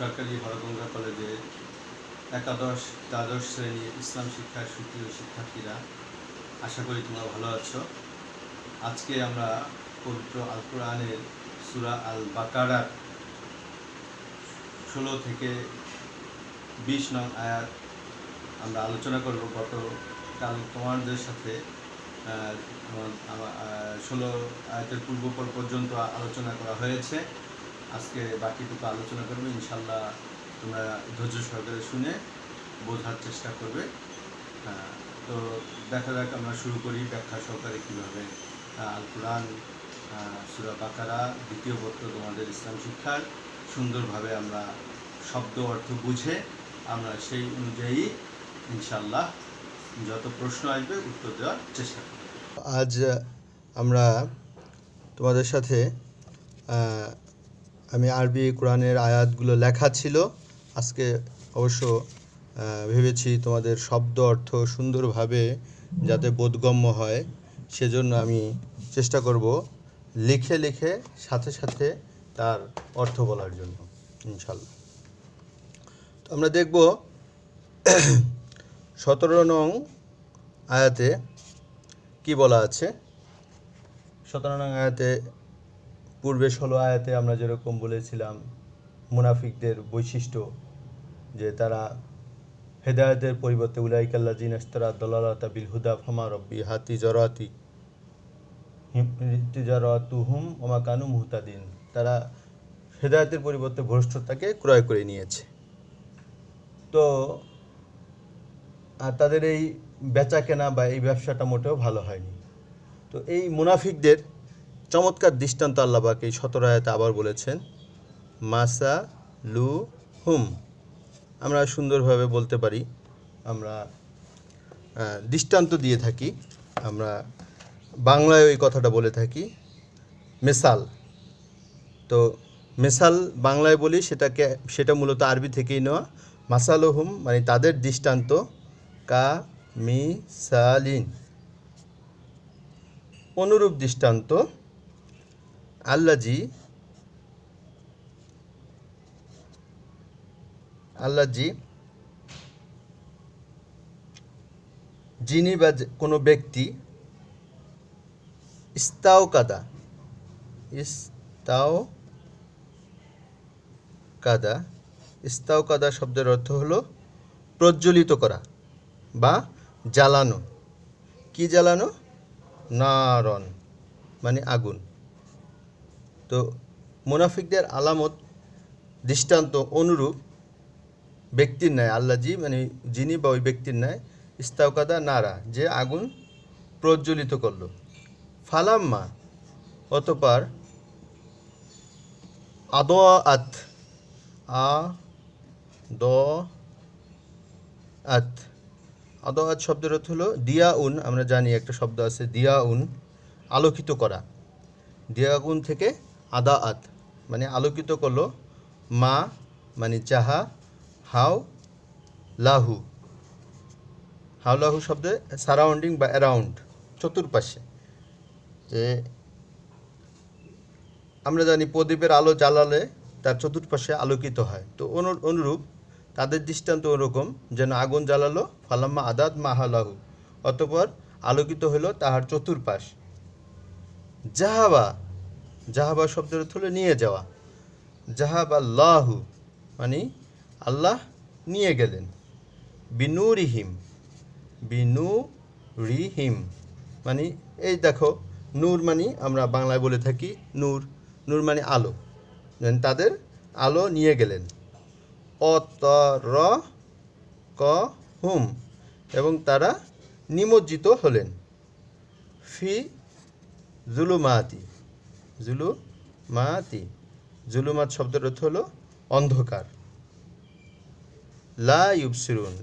সরকারি হরগঙ্গা কলেজে একাদশ দ্বাদশ শ্রেণীর ইসলাম শিক্ষার সুপ্রিয় শিক্ষার্থীরা, আশা করি তোমরা ভালো আছো। আজকে আমরা পবিত্র আল কোরআনের সূরা আল বাকারার 16 থেকে 20 নং আয়াত আমরা আলোচনা করব। গতকাল তোমাদের সাথে 16 আয়াতের পূর্ব পর্যন্ত আলোচনা করা হয়েছে। আজকে বাকিটুকু আলোচনা করবে, ইনশাল্লাহ তোমরা ধৈর্য সহকারে শুনে বোঝার চেষ্টা করবে। তো দেখা যাক, আমরা শুরু করি ব্যাখ্যা সহকারে কীভাবে আল কোরআন সূরা বাকারা দ্বিতীয় পত্র তোমাদের ইসলাম শিক্ষার সুন্দরভাবে আমরা শব্দ অর্থ বুঝে আমরা সেই অনুযায়ী ইনশাল্লাহ যত প্রশ্ন আসবে উত্তর দেওয়ার চেষ্টা করব। আজ আমরা তোমাদের সাথে আমি আরবি কোরআনের আয়াতগুলো লেখা ছিল, আজকে অবশ্য ভেবেছি তোমাদের শব্দ অর্থ সুন্দরভাবে যাতে বোধগম্য হয়, সেজন্য আমি চেষ্টা করব লিখে লিখে সাথে সাথে তার অর্থ বলার জন্য ইনশাল্লাহ। তো আমরা দেখব 17 নং আয়াতে কি বলা আছে। 17 নং আয়াতে পূর্বে 16 আয়াতে আমরা যেরকম বলেছিলাম মুনাফিকদের বৈশিষ্ট্য, যে তারা হেদায়েতের পরিবর্তে উলাইকাল্লাযিনা ইশতারা দালালাতা বিল হুদা ফামা রাব্বিহা তিজারাতুহুম ওয়া মা কানু মুহতাদিন, তারা হেদায়েতের পরিবর্তে ভ্রষ্টতাকে ক্রয় করে নিয়েছে। তো আর তাদের এই বেচা কেনা বা এই ব্যবসাটা মোটেও ভালো হয়নি। তো এই মুনাফিকদের চমৎকার দৃষ্টান্ত আল্লাহ পাক এই 17 আয়াতে আবার বলেছেন, মাসা লু হুম। আমরা সুন্দরভাবে বলতে পারি, আমরা দৃষ্টান্ত দিয়ে থাকি, আমরা বাংলায় ওই কথাটা বলে থাকি মেসাল। তো মেসাল বাংলায় বলি, সেটা মূলত আরবি থেকেই নেওয়া। মাসালুহুম মানে তাদের দৃষ্টান্ত, কা মিসালিন অনুরূপ দৃষ্টান্ত, আল্লাজি যিনি বা কোনো ব্যক্তি ইস্তাওকাদা শব্দের অর্থ হলো প্রজ্বলিত করা বা জ্বালানো। কি জ্বালানো? নারন মানে আগুন। তো মুনাফিকদের আলামত দৃষ্টান্ত অনুরূপ ব্যক্তির ন্যায়, আল্লাজি মানে যিনি বা ওই ব্যক্তির ন্যায়, ইস্তাওকাদা নারা যে আগুন প্রজ্বলিত করলো, ফালাম্মা অতঃপর, আদআত শব্দের অর্থ হলো দিয়াউন। আমরা জানি একটা শব্দ আছে দিয়াউন, আলোকিত করা। দিয়াগুন থেকে আদাআত মানে আলোকিত করলো, মা মানে যাহা, হাউ লাহু শব্দে সারাউন্ডিং বা অ্যারাউন্ড, চতুর্পাশে। যে আমরা জানি প্রদীপের আলো জ্বালালে তার চতুর্পাশে আলোকিত হয়। তো অনুরূপ তাদের দৃষ্টান্ত ওরকম, যেন আগুন জ্বালালো, ফালাম্মা আদাত মাহালাহু অতঃপর আলোকিত হলো তাহার চতুর্পাশ। জাহাবা শব্দের অর্থ হলো নিয়ে যাওয়া। জাহাবাল্লাহু মানে আল্লাহ নিয়ে গেলেন। বিনুরিহিম মানে এই দেখো, নূর মানে আমরা বাংলায় বলে থাকি নূর মানে আলো, তাদের আলো নিয়ে গেলেন। অতরকহুম এবং তারা নিমজ্জিত হলেন। ফি জুলুমাত শব্দের অর্থ হলো অন্ধকার। লা ইউবসিরুন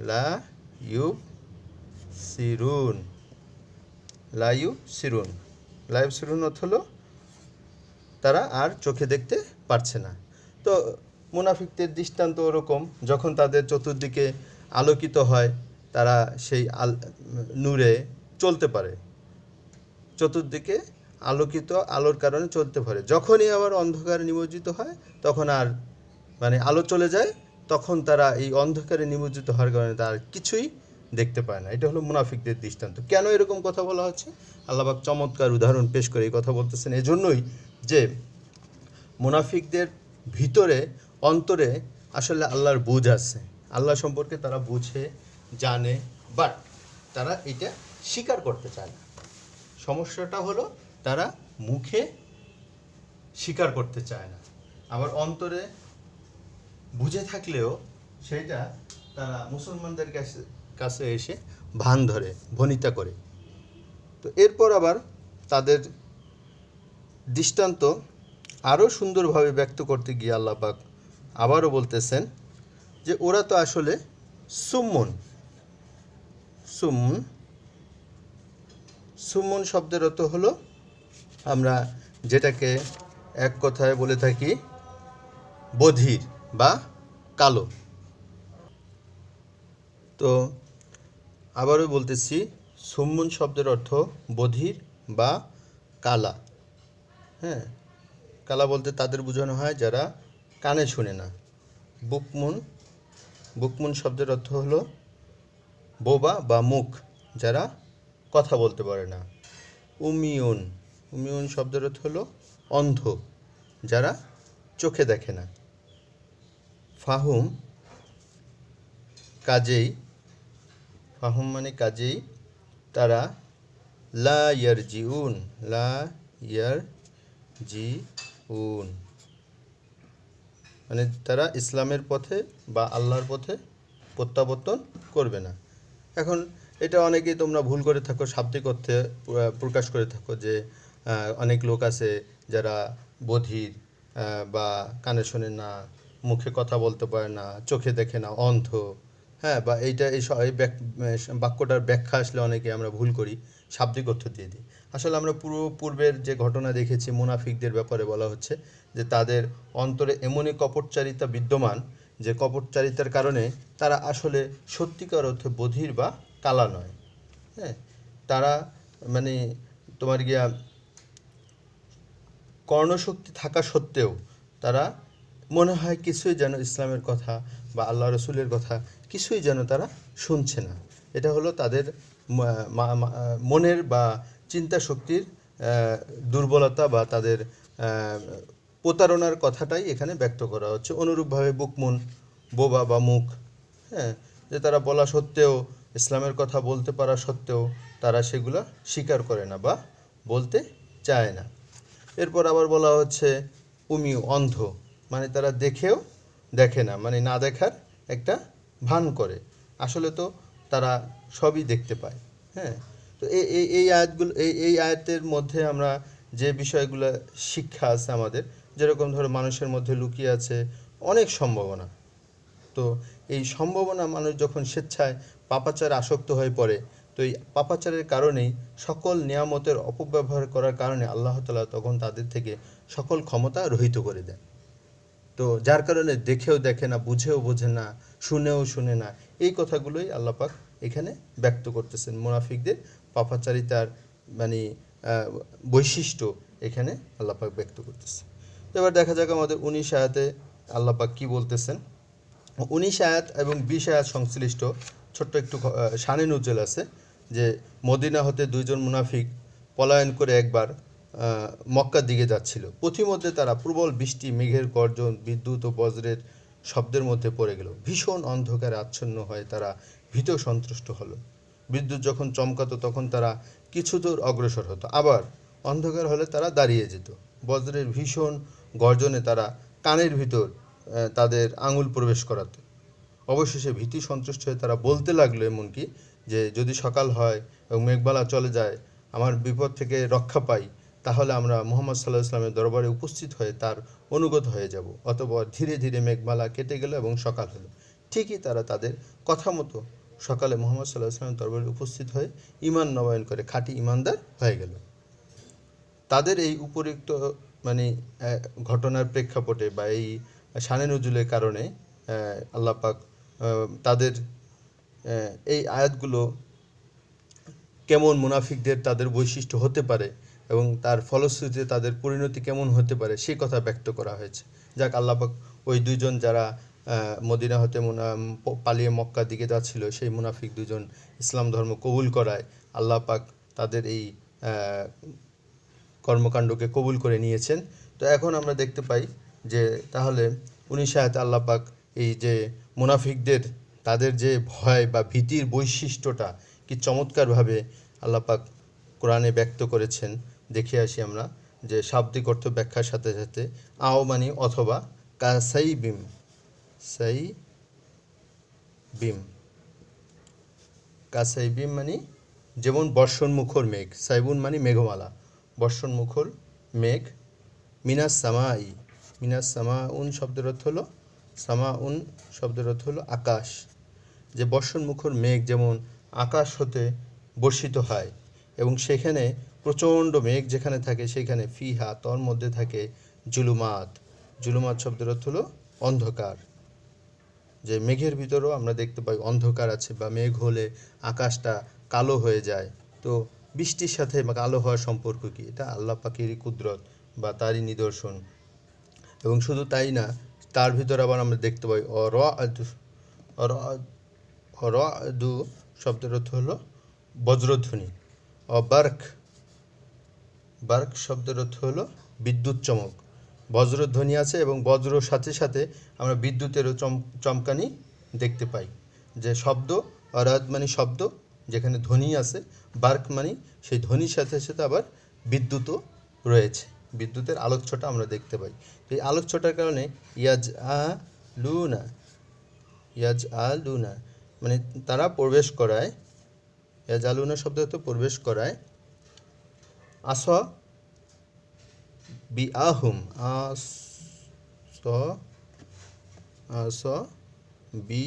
অর্থ হলো তারা আর চোখে দেখতে পারছে না। তো মুনাফিকদের দৃষ্টান্ত ওরকম, যখন তাদের চতুর্দিকে আলোকিত হয় তারা সেই নূরে চলতে পারে, চতুর্দিকে আলোকিত আলোর কারণে চলতে পারে। যখনই আবার অন্ধকার নিমজ্জিত হয় তখন আর মানে আলো চলে যায় তখন তারা এই অন্ধকারে নিমজ্জিত হওয়ার কারণে তারা কিছুই দেখতে পায় না। এটা হলো মুনাফিকদের দৃষ্টান্ত। কেন এরকম কথা বলা হচ্ছে? আল্লাহ পাক চমৎকার উদাহরণ পেশ করে এই কথা বলতেছেন এজন্যই যে মুনাফিকদের ভিতরে অন্তরে আসলে আল্লাহর বুঝ আছে, আল্লাহ সম্পর্কে তারা বুঝে জানে, বাট তারা এটা স্বীকার করতে চায় না। সমস্যাটা হলো তারা মুখে স্বীকার করতে চায় না, আবার অন্তরে বুঝে থাকলেও সেটা তারা মুসলমানদের কাছে এসে ভান ধরে, ভনিতা করে। তো এরপর আবার তাদের দৃষ্টান্ত আরও সুন্দরভাবে ব্যক্ত করতে গিয়ে আল্লাহ পাক আবারও বলতেছেন যে ওরা তো আসলে সুম্মুন। সুম্মুন শব্দের অর্থ হলো আমরা যেটাকে এক কথায় বলে থাকি বধির বা কালো। তো আবারও বলতেছি, সুম্মুন শব্দের অর্থ বধির বা কালা। হ্যাঁ, কালা বলতে তাদের বোঝানো হয় যারা কানে শুনে না। বুকমুন শব্দের অর্থ হলো বোবা বা মুখ, যারা কথা বলতে পারে না। উমিউন শব্দের অর্থ হলো অন্ধ, যারা চোখে দেখে না। ফাহুম মানে কাজেই তারা লা ইয়ারজিউন মানে তারা ইসলামের পথে বা আল্লাহর পথে প্রত্যাবর্তন করবে না। এখন এটা অনেকেই তোমরা ভুল করে থাকো, শাব্দিক অর্থে প্রকাশ করে থাকো যে অনেক লোক আছে যারা বধির বা কানে শোনে না, মুখে কথা বলতে পারে না, চোখে দেখে না, অন্ধ। হ্যাঁ, বা এই বাক্যটার ব্যাখ্যা আসলে অনেকে আমরা ভুল করি, শাব্দিক অর্থ দিয়ে দিই। আসলে আমরা পূর্বের যে ঘটনা দেখেছি মুনাফিকদের ব্যাপারে বলা হচ্ছে যে তাদের অন্তরে এমনই কপটচারিতা বিদ্যমান যে কপটচারিতার কারণে তারা আসলে সত্যিকার অর্থে বধির বা কালা নয়। হ্যাঁ, তারা মানে তোমার গিয়া কর্ণশক্তি থাকা সত্ত্বেও তারা মনে হয় কিছুই যেন ইসলামের কথা বা আল্লাহ রসুলের কথা কিছুই যেন তারা শুনছে না। এটা হলো তাদের মনের বা চিন্তা শক্তির দুর্বলতা বা তাদের প্রতারণার কথাটাই এখানে ব্যক্ত করা হচ্ছে। অনুরূপভাবে বুকমুন, বোবা বা মুখ, হ্যাঁ, যে তারা বলা সত্ত্বেও, ইসলামের কথা বলতে পারা সত্ত্বেও তারা সেগুলো স্বীকার করে না বা বলতে চায় না। এরপর আবার বলা হচ্ছে অন্ধ, মানে তারা দেখেও দেখে না, মানে না দেখার একটা ভান করে, আসলে তো তারা সবই দেখতে পায়। হ্যাঁ, তো এই আয়াতগুলো এই আয়াতের মধ্যে আমরা যে বিষয়গুলো শিক্ষা আছে আমাদের, যেরকম ধরো মানুষের মধ্যে লুকিয়ে আছে অনেক সম্ভাবনা। তো এই সম্ভাবনা মানুষ যখন স্বেচ্ছায় পাপাচারে আসক্ত হয়ে পড়ে, তো এই পাপাচারের কারণেই সকল নিয়ামতের অপব্যবহার করার কারণে আল্লাহ তাআলা তখন তাদের থেকে সকল ক্ষমতা রহিত করে দেন। তো যার কারণে দেখেও দেখে না, বুঝেও বোঝে না, শুনেও শুনে না। এই কথাগুলোই আল্লাহ পাক এখানে ব্যক্ত করতেছেন। মুনাফিকদের পাপাচারিতার মানে বৈশিষ্ট্য এখানে আল্লাহ পাক ব্যক্ত করতেছে। তো এবার দেখা যাক আমাদের 19 আয়াতে আল্লাহ পাক কী বলতেছেন। 19 আয়াত এবং 20 আয়াত সংশ্লিষ্ট ছোট্ট একটু শানে নুজুল আছে যে মদিনা হতে দুইজন মুনাফিক পলায়ন করে একবার মক্কার দিকে যাচ্ছিল। পথিমধ্যে তারা প্রবল বৃষ্টি, মেঘের গর্জন, বিদ্যুৎ ও বজ্রের শব্দের মধ্যে পড়ে গেল। ভীষণ অন্ধকারে আচ্ছন্ন হয়ে তারা ভীত সন্ত্রস্ত হলো। বিদ্যুৎ যখন চমকাতো তখন তারা কিছু দূর অগ্রসর হতো, আবার অন্ধকার হলে তারা দাঁড়িয়ে যেত। বজ্রের ভীষণ গর্জনে তারা কানের ভিতর তাদের আঙুল প্রবেশ করাতো। অবশেষে ভীতি সন্তুষ্ট হয়ে তারা বলতে লাগলো এমনকি যে যদি সকাল হয় এবং মেঘবালা চলে যায়, আমার বিপদ থেকে রক্ষা পাই, তাহলে আমরা মুহাম্মদ সাল্লাল্লাহু আলাইহি ওয়াসাল্লামের দরবারে উপস্থিত হয়ে তার অনুগত হয়ে যাব। অতঃপর ধীরে ধীরে মেঘমালা কেটে গেল এবং সকাল হলো। ঠিকই তারা তাদের কথা মতো সকালে মুহাম্মদ সাল্লাল্লাহু আলাইহি ওয়াসাল্লামের দরবারে উপস্থিত হয়ে ঈমান নবায়ন করে খাঁটি ঈমানদার হয়ে গেল। তাদের এই উপরিউক্ত মানে ঘটনার প্রেক্ষাপটে বা এই শানে নুজুলের কারণে আল্লাহ পাক তাদের এই আয়াতগুলো কেমন মুনাফিকদের তাদের বৈশিষ্ট্য হতে পারে এবং তার ফলশ্রুতিতে তাদের পরিণতি কেমন হতে পারে সেই কথা ব্যক্ত করা হয়েছে। যাক, আল্লাহ পাক ওই দুজন যারা মদিনা হতে পালিয়ে মক্কার দিকে যাচ্ছিল, সেই মুনাফিক দুজন ইসলাম ধর্ম কবুল করায় আল্লাহ পাক তাদের এই কর্মকাণ্ডকে কবুল করে নিয়েছেন। তো এখন আমরা দেখতে পাই যে তাহলে 19 আয়াতে আল্লাহ পাক এই যে মুনাফিকদের তাদের যে ভয় বা ভীতির বৈশিষ্ট্যটা কি চমৎকারভাবে আল্লাহ পাক কোরআনে ব্যক্ত করেছেন। দেখে আসি আমরা যে শাব্দিক অর্থ ব্যাখ্যার সাথে সাথে আও মানে অথবা কাসাই বিম, সাই বিম, কাসাই বিম মানে যেমন বর্ষণমুখর মেঘ, সাইবুন মানে মেঘমালা, বর্ষণমুখর মেঘ, মিনাস সামাই, মিনাস সামাউন শব্দের অর্থ হলো, সামাউন শব্দের অর্থ হলো আকাশ, যে বর্ষণমুখর মেঘ যেমন আকাশ হতে বর্ষিত হয় এবং সেখানে প্রচণ্ড মেঘ যেখানে থাকে সেখানে ফিহা তর মধ্যে থাকে জুলুমাত, জুলুমাত শব্দের অর্থ হলো অন্ধকার, যে মেঘের ভিতরেও আমরা দেখতে পাই অন্ধকার আছে বা মেঘ হলে আকাশটা কালো হয়ে যায়। তো বৃষ্টির সাথে কালো হওয়ার সম্পর্ক কি? এটা আল্লাহ পাকেরই কুদরত বা তারই নিদর্শন। এবং শুধু তাই না, তার ভিতরে আবার আমরা দেখতে পাই অরদু শব্দের অর্থ হলো বজ্রধ্বনি, বার্ক, বার্ক শব্দের অর্থ হলো বিদ্যুৎ চমক, বজ্রধ্বনি আছে এবং বজ্রর সাথে সাথে আমরা বিদ্যুতেরও চমকানি দেখতে পাই। যে শব্দ, অরাদ মানে শব্দ যেখানে ধ্বনি আছে, বার্ক মানে সেই ধ্বনির সাথে সাথে আবার বিদ্যুৎও রয়েছে, বিদ্যুতের আলোকছটা আমরা দেখতে পাই। তো এই আলোকছটার কারণে ইয়াজ আ লুনা, ইয়াজ আ লুনা মানে তারা প্রবেশ করায়, ইয়াজ আলুনা শব্দ তো প্রবেশ করায়, আস বি আহুম, আস বি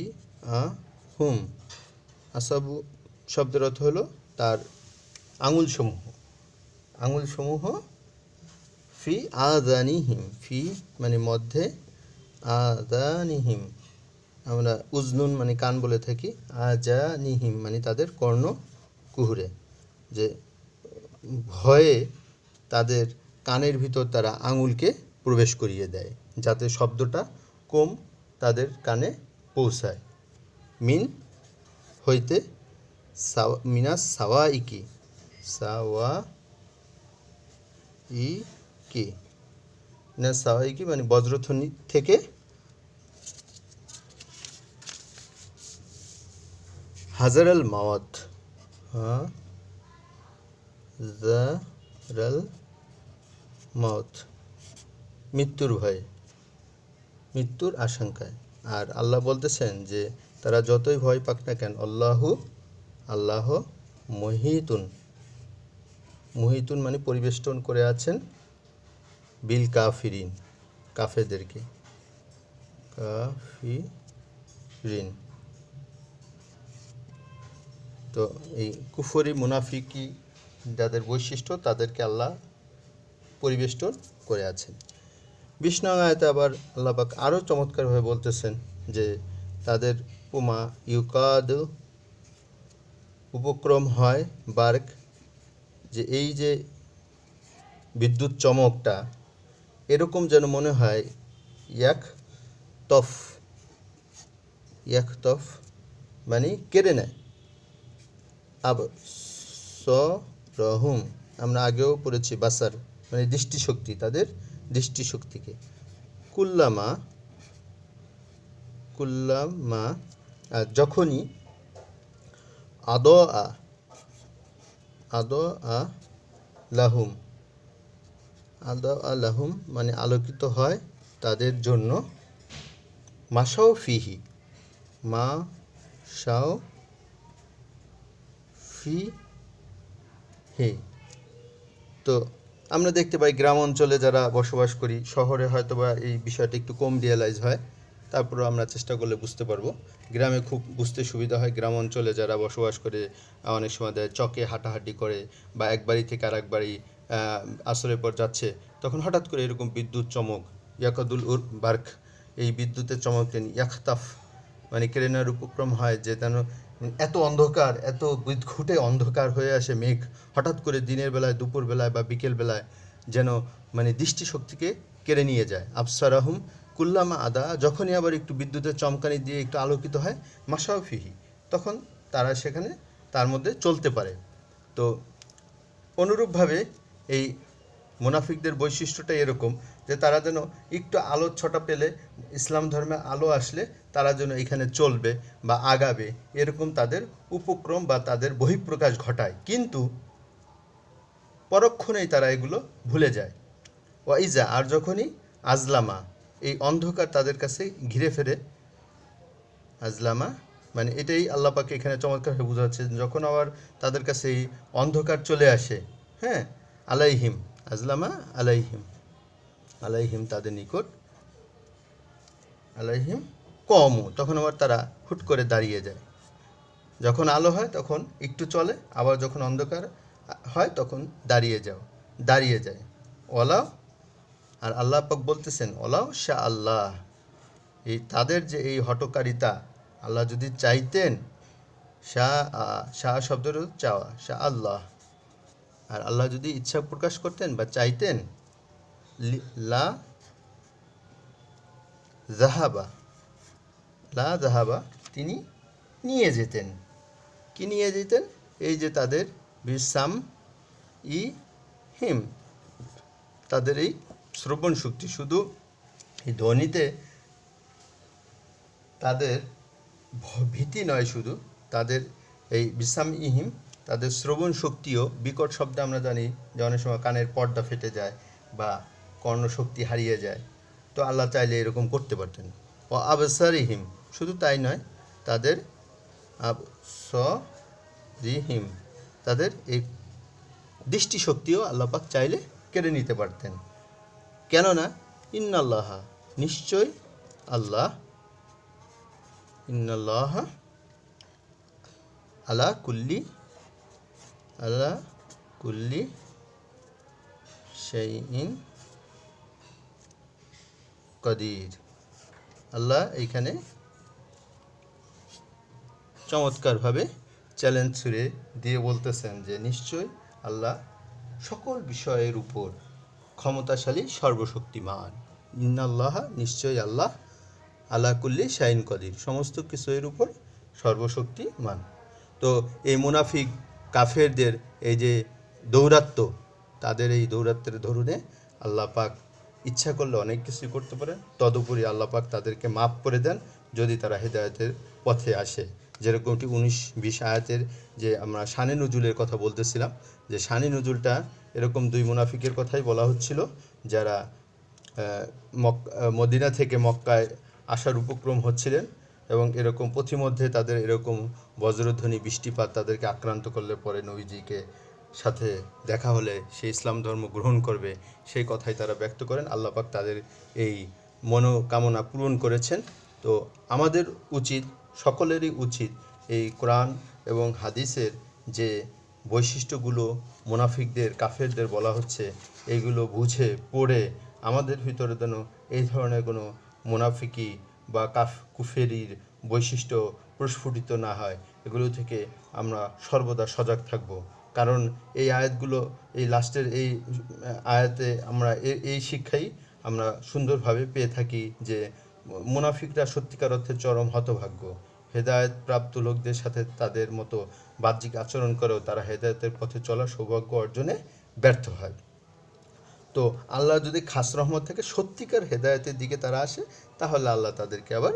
আহুম, আসাবু শব্দের অর্থ হলো তার আঙুলসমূহ, আঙুলসমূহ, ফি আযানিহিম, ফি মানে মধ্যে, আযানিহিম আমরা উজনুন মানে কান বলে থাকি, আযানিহিম মানে তাদের কর্ণ কুহুরে, যে ভয়ে তাদের কানের ভিতর তারা আঙুলকে প্রবেশ করিয়ে দেয় যাতে শব্দটা কম তাদের কানে পৌঁছায়। মিন হইতে, মিনাস সাওয়া ইকি, সাওয়া ইকি, মিনাস সাওয়া ইকি মানে বজ্রধ্বনি থেকে, হাজারাল মাওয়াত, হাজারাল মাওত মৃত্যুর ভয়ে, মৃত্যুর আশঙ্কায়। আর আল্লাহ বলতেছেন যে তারা যতই ভয় পাক না কেন, আল্লাহ মহিতুন, মহিতুন মানে পরিবেষ্টন করে আছেন, বিল কাফিরিন কাফেরদেরকে, কাফিরিন। তো এই কুফরি মুনাফিকি যাদের বৈশিষ্ট্য তাদেরকে আল্লাহ পরিবেষ্টন করে আছেন। 20 নং আয়াতে আবার আল্লাহ পাক আরও চমৎকারভাবে বলতেছেন যে তাদের পুমা ইউকাদ উপক্রম হয়, বার্ক যে এই যে বিদ্যুৎ চমকটা এরকম যেন মনে হয় ইয়াক তফ মানে কেড়ে নেয়। আব স রহুম আমরা আগেও পড়েছি, বাসার মানে দৃষ্টিশক্তি, তাদের দৃষ্টিশক্তিকে, কুল্লামা যখনই আদ লাহুম মানে আলোকিত হয় তাদের জন্য, মাসাও ফিহি, মাসাও ফি হে। তো আমরা দেখতে পাই গ্রাম অঞ্চলে যারা বসবাস করি, শহরে হয়তো বা এই বিষয়টা একটু কম রিয়েলাইজ হয়, তারপরেও আমরা চেষ্টা করলে বুঝতে পারবো। গ্রামে খুব বুঝতে সুবিধা হয়। গ্রাম অঞ্চলে যারা বসবাস করে অনেক সময় চকে হাঁটাহাঁটি করে বা এক বাড়ি থেকে আর এক বাড়ি আসরের পর যাচ্ছে, তখন হঠাৎ করে এরকম বিদ্যুৎ চমক, ইয়াকাদুল উর বার্ক, এই বিদ্যুতের চমক ইয়াখতাফ মানে কেড়ে নেওয়ার উপক্রম হয়, যে যেন এত অন্ধকার, এত বিদঘুটে অন্ধকার হয়ে আসে মেঘ হঠাৎ করে দিনের বেলায়, দুপুর বেলায় বা বিকেল বেলায়, যেন মানে দৃষ্টিশক্তিকে কেড়ে নিয়ে যায়। আবসারাহুম কুল্লামা আদা, যখনই আবার একটু বিদ্যুতের চমকানি দিয়ে একটু আলোকিত হয়, মাসাও ফিহি, তখন তারা সেখানে তার মধ্যে চলতে পারে। তো অনুরূপভাবে এই মুনাফিকদের বৈশিষ্ট্যটা এরকম যে তারা যেন একটু আলোর ছটা পেলে, ইসলাম ধর্মে আলো আসলে তারা যেন এখানে চলবে বা আগাবে, এরকম তাদের উপক্রম বা তাদের বহিঃপ্রকাশ ঘটায়, কিন্তু পরক্ষণেই তারা এগুলো ভুলে যায়। ওয়াইজা, আর যখনই আজলামা, এই অন্ধকার তাদের কাছে ঘিরে ফেরে, আজলামা মানে এটাই আল্লাহ পাক এখানে চমৎকারভাবে বোঝাচ্ছে, যখন আবার তাদের কাছে এই অন্ধকার চলে আসে, হ্যাঁ, আলাইহিম, আজলামা আলাইহিম, আলাইহিম তাদের নিকট, আলাইহিম কমু, তখন আবার তারা হুট করে দাঁড়িয়ে যায়। যখন আলো হয় তখন একটু চলে, আবার যখন অন্ধকার হয় তখন দাঁড়িয়ে যায়। ওলাও, আর আল্লাহ পাক বলতেছেন ওলাও শাহ আল্লাহ, এই তাদের যে এই হটকারিতা, আল্লাহ যদি চাইতেন, শাহ শব্দের চাওয়া, শাহ আল্লাহ, আর আল্লাহ যদি ইচ্ছা প্রকাশ করতেন বা চাইতেন, লা জাহাবা, লা জাহাবা, তিনি নিয়ে যেতেন। কি নিয়ে যেতেন? এই যে তাদের বিসাম ই হিম, তাদের এই শ্রবণ শক্তি, শুধু এই ধ্বনিতে তাদের ভীতি নয়, শুধু তাদের এই বিসাম ইহিম, তাদের শ্রবণ শক্তিও, বিকট শব্দে আমরা জানি যে অনেক সময় কানের পর্দা ফেটে যায় বা কর্ণশক্তি হারিয়ে যায়, তো আল্লাহ চাইলে এরকম করতে পারতেন। ও আবসারিহিম, শুধু তাই নয়, তাদের আবসরিহিম, তাদের এই দৃষ্টিশক্তিও আল্লাপাক চাইলে কেড়ে নিতে পারতেন। কেননা ইন্নাল্লাহা, নিশ্চয় আল্লাহ, ইন্নাল্লাহ আলা কুল্লি শাইইন কদির, আল্লাহ এইখানে চমৎকারভাবে চ্যালেঞ্জ ছুড়ে দিয়ে বলতেছেন যে নিশ্চয় আল্লাহ সকল বিষয়ের উপর ক্ষমতাশালী, সর্বশক্তিমান। ইন্নাল্লাহ, নিশ্চয় আল্লাহ, আলা কুল্লি শাইন কদির, সমস্ত কিছুর উপর সর্বশক্তিমান। তো এই মুনাফিক কাফেরদের এই যে দৌরাত্ম্য, তাদের এই দৌরাত্ম্যের ধরুনে আল্লাহ পাক ইচ্ছা করলে অনেক কিছুই করতে পারেন, তদুপরি আল্লাহ পাক তাদেরকে মাফ করে দেন যদি তারা হেদায়েতের পথে আসে। যেরকমটি 19-20 আয়াতের যে আমরা শানে নুজুলের কথা বলতেছিলাম, যে শানে নুজুলটা এরকম দুই মুনাফিকের কথাই বলা হচ্ছিল, যারা মদিনা থেকে মক্কায় আসার উপক্রম হচ্ছিলেন, এবং এরকম পথিমধ্যে তাদের এরকম বজ্রধ্বনি বৃষ্টিপাত তাদেরকে আক্রান্ত করলে পরে নবীজিকে সাথে দেখা হলে সে ইসলাম ধর্ম গ্রহণ করবে, সেই কথাই তারা ব্যক্ত করেন। আল্লাহ পাক তাদের এই মনোকামনা পূরণ করেছেন। তো আমাদের উচিত, সকলেরই উচিত, এই কোরআন এবং হাদিসের যে বৈশিষ্ট্যগুলো মুনাফিকদের, কাফেরদের বলা হচ্ছে, এইগুলো বুঝে পড়ে আমাদের ভিতরে যেন এই ধরনের কোনো মুনাফিকি বা কুফেরির বৈশিষ্ট্য প্রস্ফুটিত না হয়, এগুলো থেকে আমরা সর্বদা সজাগ থাকব। কারণ এই আয়াতগুলো, এই লাস্টের এই আয়াতে আমরা এই শিক্ষাই আমরা সুন্দরভাবে পেয়ে থাকি যে মুনাফিকরা সত্যিকার অর্থে চরম হতভাগ্য। হেদায়েত প্রাপ্ত লোকদের সাথে তাদের মতো বাহ্যিক আচরণ করেও তারা হেদায়েতের পথে চলার সৌভাগ্য অর্জনে ব্যর্থ হয়। তো আল্লাহ যদি খাস রহমত থেকে সত্যিকার হেদায়েতের দিকে তারা আসে, তাহলে আল্লাহ তাদেরকে আবার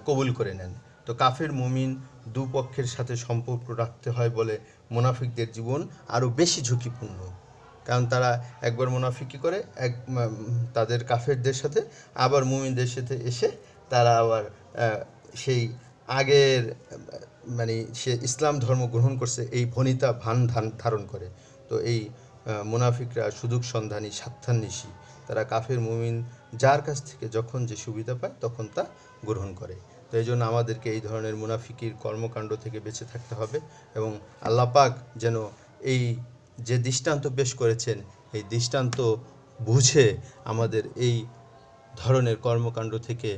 কবুল করে নেন। তো কাফের মুমিন দুপক্ষের সাথে সম্পর্ক রাখতে হয় বলে মুনাফিকদের জীবন আরও বেশি ঝুঁকিপূর্ণ। কারণ তারা একবার মুনাফিকি করে তাদের কাফেরদের সাথে, আবার মুমিনদের সাথে এসে তারা আবার সেই আগের মানে সে ইসলাম ধর্ম গ্রহণ করছে এই ভনিতা ভান ধারণ করে। তো এই মুনাফিকরা সুযোগ সন্ধানী, স্বার্থান্বেষী, তারা কাফের মুমিন যার কাছ থেকে যখন যে সুবিধা পায় তখন তা গ্রহণ করে। তো এই জন্য আমাদেরকে এই ধরনের মুনাফিকির কর্মকাণ্ড থেকে বেঁচে থাকতে হবে, এবং আল্লাহ পাক যেন এই যে দৃষ্টান্ত পেশ করেছেন, এই দৃষ্টান্ত বুঝে আমাদের এই ধরনের কর্মকাণ্ড থেকে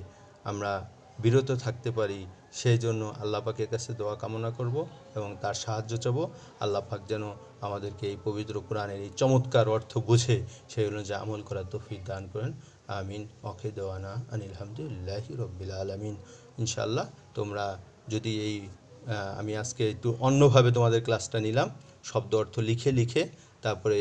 আমরা বিরত থাকতে পারি, সেই জন্য আল্লাহ পাকের কাছে দোয়া কামনা করব এবং তার সাহায্য চাব। আল্লাহ পাক যেন আমাদেরকে এই পবিত্র কোরআনের এই চমৎকার অর্থ বুঝে সেই অনুযায়ী আমল করার তৌফিক দান করেন। আমিন। ওকে দেওয়ানা আনিল হামদুলিল্লাহি রব্বিল আলামিন। ইনশাআল্লাহ তোমরা যদি এই আমি আজকে একটু অন্যভাবে তোমাদের ক্লাসটা নিলাম, শব্দ অর্থ লিখে লিখে তারপরে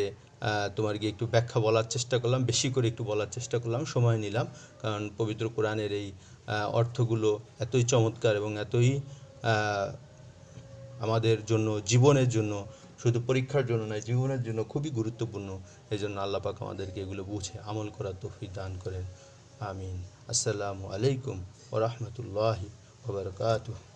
তোমার গিয়ে একটু ব্যাখ্যা বলার চেষ্টা করলাম, বেশি করে একটু বলার চেষ্টা করলাম, সময় নিলাম, কারণ পবিত্র কোরআনের এই অর্থগুলো এতই চমৎকার এবং এতই আমাদের জন্য, জীবনের জন্য, শুধু পরীক্ষার জন্য নয়, জীবনের জন্য খুবই গুরুত্বপূর্ণ। এই জন্য আল্লাহ পাক আমাদেরকে এগুলো বুঝে আমল করার তৌফিক দান করেন। আমিন। আসসালামু আলাইকুম ওয়া রাহমাতুল্লাহি ওয়া বারাকাতুহু।